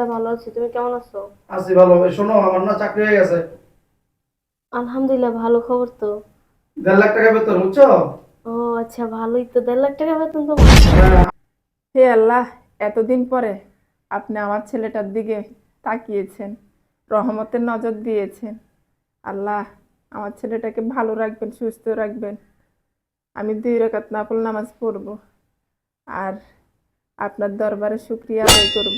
আলহামদুলিল্লাহ ভালো আছি, তুমি কেমন আছো? আছি ভালো। শোনো, আমার না চাকরি হয়ে গেছে। আলহামদুলিল্লাহ, ভালো খবর তো। 1.5 লাখ টাকা বেতন, বুঝছো? ও আচ্ছা, ভালোই তো। 1.5 লাখ টাকা বেতন তোমার? হ্যাঁ। হে আল্লাহ, এতদিন পরে আপনি আমার ছেলেটার দিকে তাকিয়েছেন, রহমতের নজর দিয়েছেন। আল্লাহ, আমার ছেলেটাকে ভালো রাখবেন, সুস্থ রাখবেন। আমি 2 রাকাত নফল নামাজ পড়ব আর আপনার দরবারে শুকরিয়া আদায় করব।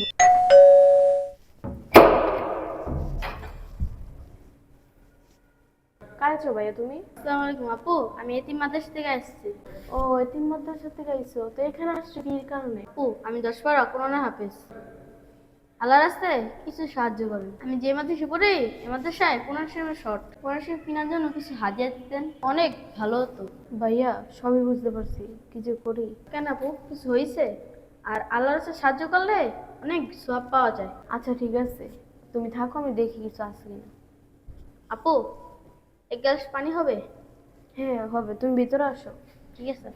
কারেছো ভাইয়া তুমি? আসসালামু আলাইকুম আপু, আমি এতিম মাদ্রাসা থেকে আসছি। ও, এতিম মাদ্রাসা থেকে আইছো তো? এখানে আসছো কি কারণে? আপু, আমি 10 পারা কোরআনের হাফেজ। আল্লাহ রাস্তায় কিছু সাহায্য করেন। আমি যে মাদ্রাসায় পড়ি, এই মাদ্রাসায় কোরআন শরীফের শর্ট, কোরআন শরীফ কেনার জন্য কিছু হাদিয়া দিতেন, অনেক ভালো হতো। ভাইয়া, সবই বুঝতে পারছি, কি যে করি। কেন আপু, কিছু হয়েছে? আর আল্লাহ রাস্তায় সাহায্য করলে অনেক সওয়াব পাওয়া যায়। আচ্ছা ঠিক আছে, তুমি থাকো, আমি দেখি কিছু আছে কিনা। আপু, 1 গ্লাস পানি হবে? হ্যাঁ হবে, তুমি ভিতরে আসো। ঠিক আছে।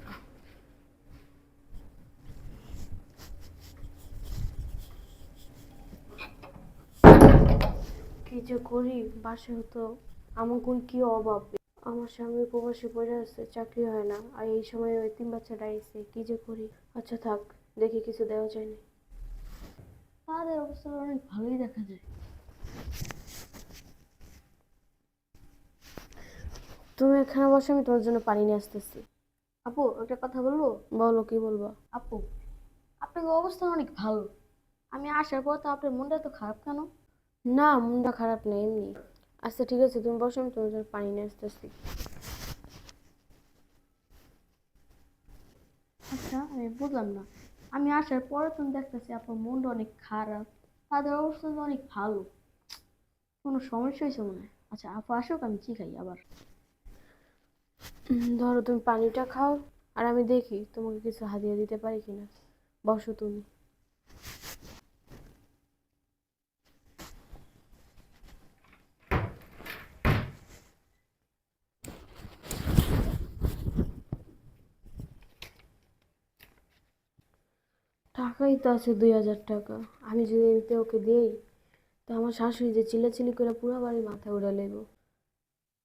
কি যে করি, বাসায় তো আমার কি অভাব। আমার স্বামী প্রবাসী পড়ে আছে, চাকরি হয় না, আর এই সময় ওই তিন বাচ্চাটা আইছে, কি যে করি। আচ্ছা থাক, দেখি কিছু দেওয়া যায় না। তাদের অবস্থা অনেক ভালোই দেখা যায়। তুমি এখানে বসে, আমি তোমার জন্য পানি নিয়ে আসতেছি। আপু, একটা কথা বলবো? বলো, কি বলবো? আপু, আপনার অবস্থা অনেক ভালো, আমি আসার পর তো আপনার মনটা তো খারাপ কেন? না, মনটা খারাপ নেই, এমনি। আচ্ছা ঠিক আছে, তুমি বসো, আমি তোমার জন্য পানি নিয়ে আসতেছি। আচ্ছা, আমি বুঝলাম না, আমি আসার পরে তুমি দেখতেছি আপনার মনটা অনেক খারাপ, তাদের অবস্থা তো অনেক ভালো, কোনো সমস্যা হয়েছে মনে হয়। আচ্ছা আপু আসুক, আমি কি খাই আবার। ধরো তুমি পানিটা খাও, আর আমি দেখি তোমাকে কিছু হাদিয়া দিতে পারি কিনা। বসো তুমি। টাকাই তো আছে 2,000 টাকা। আমি যদি এমনিতে ওকে দেই, তো আমার শাশুড়ি যে চিল্লাচিল্লি করে পুরো বাড়ি মাথায় উড়ে লেব।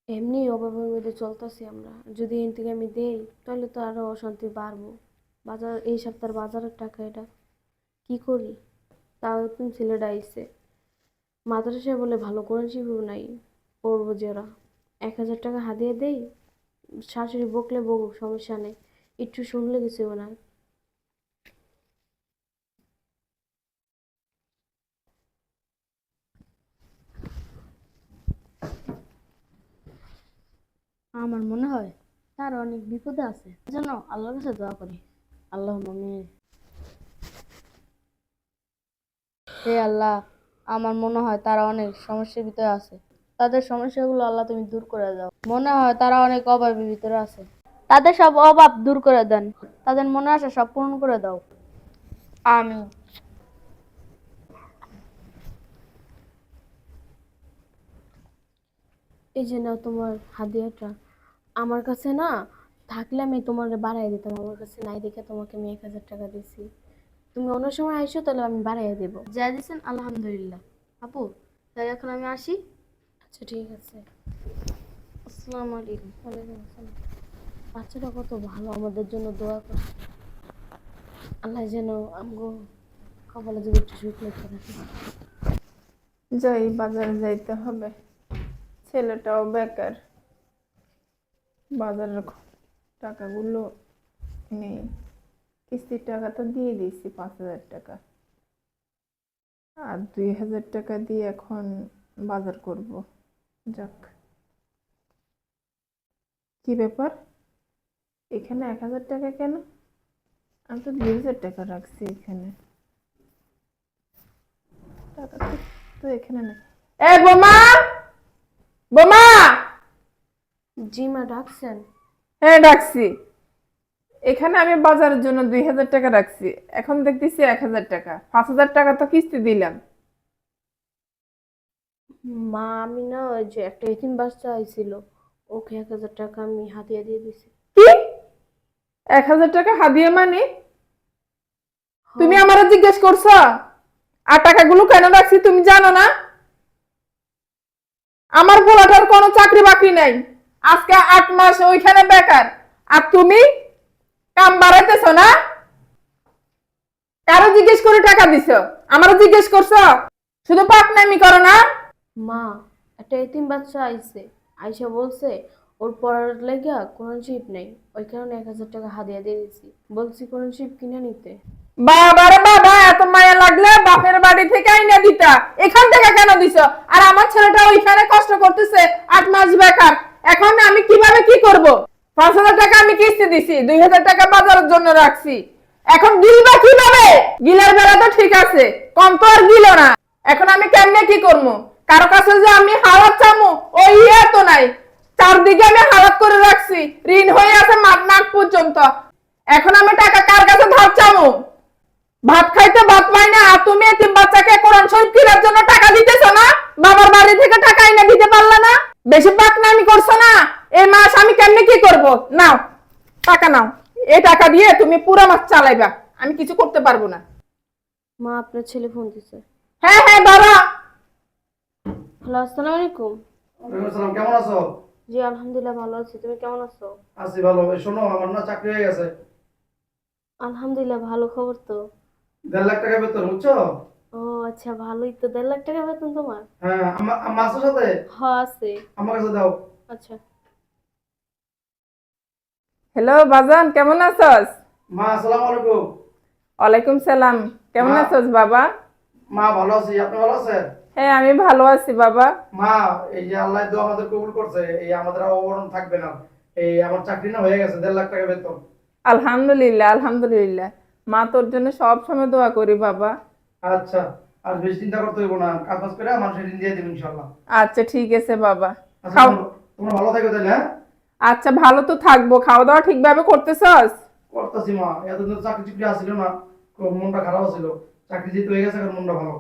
এমনি অভাবের মধ্যে চলতেছি আমরা, যদি এন থেকে আমি দেই তাহলে তো আরো অশান্তি বাড়বো। বাজার, এই সপ্তাহের বাজারের টাকা এটা, কি করি? তাও তুমি ছেলেটা আইসে মাদ্রাসায়, বলে ভালো কোরআন শিখবো নাই, পড়বো যে ওরা। 1,000 টাকা হাতিয়ে দেই, শাশুড়ি বকলে বকুক, সমস্যা নেই, একটু শুনলে কিছু হবে না। আমার মনে হয় তার অনেক বিপদে আছে, যেন আল্লাহর কাছে দোয়া করি। আল্লাহ আমিন। হে আল্লাহ, আমার মনে হয় তারা অনেক সমস্যার ভিতরে আছে, তাদের সমস্যাগুলো আল্লাহ তুমি দূর করে দাও। মনে হয় তারা অনেক অভাবের ভিতরে আছে, তাদের সব অভাব দূর করে দেন, তাদের মনে আশা সব পূরণ করে দাও। আমিন। এই যে নাও তোমার হাদিয়াটা। আমার কাছে না থাকলে আমি তোমার বাড়াই দিতাম, আমার কাছে নাই দেখে তোমাকে আমি 1,000 টাকা দিছি। তুমি অন্য সময় আইসো, তাহলে আমি বাড়াই দেবো। যা দিচ্ছেন আলহামদুলিল্লাহ। আপু, তাহলে এখন আমি আসি। আচ্ছা ঠিক আছে। আসসালামু আলাইকুম। ওয়ালাইকুম আসসালাম। বাচ্চাটা কত ভালো, আমাদের জন্য দোয়া করে। আল্লাহ যেন আমগো কপালে যদি একটু সুখ লেখা রাখে। যাই, বাজারে যাইতে হবে। ছেলেটাও বেকার, বাজারের টাকাগুলো নেই। কিস্তির টাকা তো দিয়ে দিয়েছি 5,000 টাকা, আর 2,000 টাকা দিয়ে এখন বাজার করব। যাক, কি ব্যাপার, এখানে 1,000 টাকা কেন? আমি তো 2,000 টাকা রাখছি এখানে। টাকা তো তো এখানে নেই। এ বোমা, বোমা! জি মা, ডাকছেন? হ্যাঁ ডাকছি। এখানে আমি বাজারের জন্য 2,000 টাকা রাখছি, এখন দেখতেছি 1,000 টাকা। 5,000 টাকা তো কিস্তি দিলাম। মা, আমি না ওই যে একটা এতিম বাচ্চা আইছিল, ওকে 1,000 টাকা আমি হাতিয়ে দিয়ে দিছি। কি, 1,000 টাকা হাদিয়া মানে? হ। তুমি আমারে জিজ্ঞেস করছো? আর টাকাগুলো কেন রাখছি তুমি জানো না? আমার পোলাটার কোনো চাকরি বাকরি নাই, আজকে 8 মাস ওইখানে বেকার, আর তুমি কাম বাড়াইতেছো না? কারো জিজ্ঞেস করে টাকা দিছো? আমারও জিজ্ঞেস করছো? শুধু পাকনামি করো না? মা, একটা এতিম বাচ্চা আইছে, আইসা বলছে ওর পড়ার লেগা কোরআন শরীফ নেই, ওই কারণে 1000 টাকা হাদিয়া দিয়ে দিছি, বলছি কোরআন শরীফ কিনে নিতে। বাবারে বাবা, এত মায়া লাগলে বাপের বাড়ি থেকে আইনা দিতা, এখান থেকে কেন দিছো? আর আমার ছেলেটা ওইখানে কষ্ট করতেছে, 8 মাস বেকার, এখন আমি কিভাবে কি করব? 5000 টাকা আমি কিস্তি দিছি, 2000 টাকা বাজারের জন্য রাখছি, এখন গিলবা কিভাবে? গিলার বেলা তো ঠিক আছে, কম তো আর গিলো না, এখন আমি কেমনে কি করবো? কারো কাছে যে আমি হাওয়াত চামু ওই ইয়ে তো নাই, চারদিকে আমি হালাত করে রাখছি, ঋণ হয়ে আছে মাঠ নাক পর্যন্ত, এখন আমি টাকা কার কাছে ধার চামু? ভাত খাইতে ভাত পাই না, আর তুমি এতিম বাচ্চাকে কোরআন শরীফ কেনার জন্য টাকা দিতেছো না? বাবার বাড়ি থেকে টাকা এনে দিতে পারলা না? বেশি পাকনামি করছো না? এই মাস আমি কেমনে কি করব? নাও টাকা নাও, এই টাকা দিয়ে তুমি পুরো মাস চালাইবা, আমি কিছু করতে পারবো না। মা, আপনার ছেলে ফোন দিছে। হ্যাঁ হ্যাঁ বাবা। হ্যালো, আসসালামু আলাইকুম। ওয়ালাইকুম আসসালাম, কেমন আছো? জি আলহামদুলিল্লাহ ভালো আছি, তুমি কেমন আছো? আছি ভালো। এই শোনো, আমার না চাকরি হয়ে গেছে। আলহামদুলিল্লাহ, ভালো খবর তো। 1.5 লাখ টাকা বেতন, বুঝছো? ও আচ্ছা, ভালোই তো। 1.5 লাখ টাকা বেতন তোমার? হ্যাঁ, আমার আছে সাথে, হ্যাঁ আছে। আমার কাছে দাও। আচ্ছা। হ্যালো বাজান, কেমন আছস? মা, আসসালামু আলাইকুম। ওয়ালাইকুম সালাম, কেমন মা। আছস বাবা? মা, ভালো আছি, আপনি ভালো আছেন? হ্যাঁ আমি ভালো আছি বাবা। মা, এই যে আল্লাহ দোয়া আমাদের কবুল করছে, এই আমাদের আর অবরণ থাকবে না। এই আমার চাকরি না হয়ে গেছে, 1.5 লাখ টাকা বেতন। আলহামদুলিল্লাহ আলহামদুলিল্লাহ, মা তোর জন্য সব সময় দোয়া করি বাবা। আচ্ছা, আর বেশি চিন্তা করতে হইব না, কাজ বাজ করে মানুষের ঋণ দিয়ে দেবেন ইনশাল্লাহ। আচ্ছা ঠিক আছে বাবা। আচ্ছা, খাও। তোমরা ভালো থাকো তাহলে, হ্যাঁ? আচ্ছা ভালো তো থাকবো, খাওয়া দাওয়া ঠিকভাবে করতেছস? করতেছি মা, এতদিন তো চাকরি চুকরি আসছিল না, খুব মনটা খারাপ ছিল, চাকরি যেহেতু হয়ে গেছে এখন মনটা ভালো।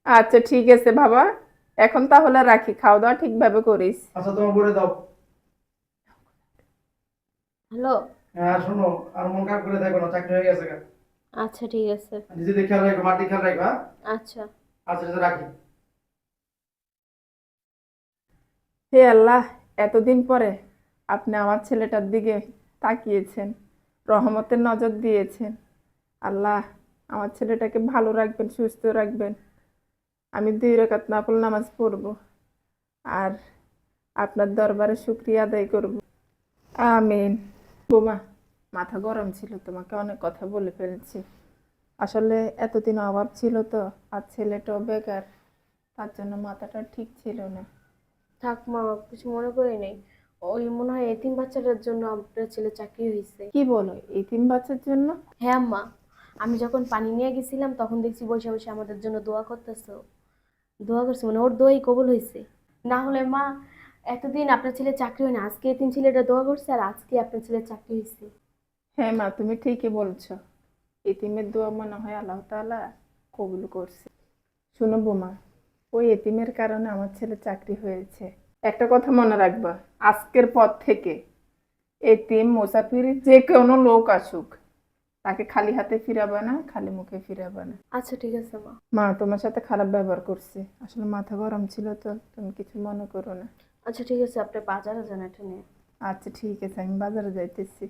আচ্ছা ঠিক আছে বাবা, এখন তাহলে রাখি, খাওয়া দাওয়া ঠিকভাবে করিস। আচ্ছা, তোমার বলে দাও। হ্যালো। হ্যাঁ শোনো, আর মন খারাপ করে দেখো না, চাকরি হয়ে গেছে। আচ্ছা ঠিক আছে। নিজেদের খেয়াল রাখো, মাটি খেয়াল রাখো, হ্যাঁ? আচ্ছা। আচ্ছা আচ্ছা, রাখি। হে আল্লাহ, এতদিন পরে আপনি আমার ছেলেটার দিকে তাকিয়েছেন, রহমতের নজর দিয়েছেন। আল্লাহ, আমার ছেলেটাকে ভালো রাখবেন, সুস্থ রাখবেন। আমি 2 রাকাত নফল নামাজ পড়ব আর আপনার দরবারে শুকরিয়া আদায় করব। আমিন। বোমা, মাথা গরম ছিল, তোমাকে অনেক কথা বলে ফেলছি। আসলে এতদিন অভাব ছিল তো, আর ছেলেটাও বেকার, তার জন্য মাথাটা ঠিক ছিল না। থাক মা, কিছু মনে করি নাই। ওই মনে হয় এতিম বাচ্চাটার জন্য আপনার ছেলে চাকরি হয়েছে। কি বলো, এতিম বাচ্চার জন্য? হ্যাঁ মা, আমি যখন পানি নিয়ে গেছিলাম তখন দেখছি বসে বসে আমাদের জন্য দোয়া করতেছো। দোয়া করছে মানে ওর দোয়াই কবুল হয়েছে। না হলে মা, এতদিন আপনার ছেলে চাকরি হয় না, আজকে এতিম ছেলেটা দোয়া করছে আর আজকে আপনার ছেলের চাকরি হয়েছে। হ্যাঁ মা, তুমি ঠিকই বলছো, এতিমের দোয়া মনে হয় আল্লাহ তাআলা কবুল করছে। শুনো বোমা, ওই এতিমের কারণে আমার ছেলে চাকরি হয়েছে। একটা কথা মনে রাখবা, আজকের পর থেকে এতিম মুসাফির যে কোনো লোক আসুক, তাকে খালি হাতে ফিরাবা না, খালি মুখে ফিরাবা না। আচ্ছা ঠিক আছে মা। মা তোমার সাথে খারাপ ব্যবহার করছে, আসলে মাথা গরম ছিল তো, তুমি কিছু মনে করো না। আচ্ছা ঠিক আছে, আপনি বাজারে যান এটা নিয়ে। আচ্ছা ঠিক আছে, আমি বাজারে যাইতেছি।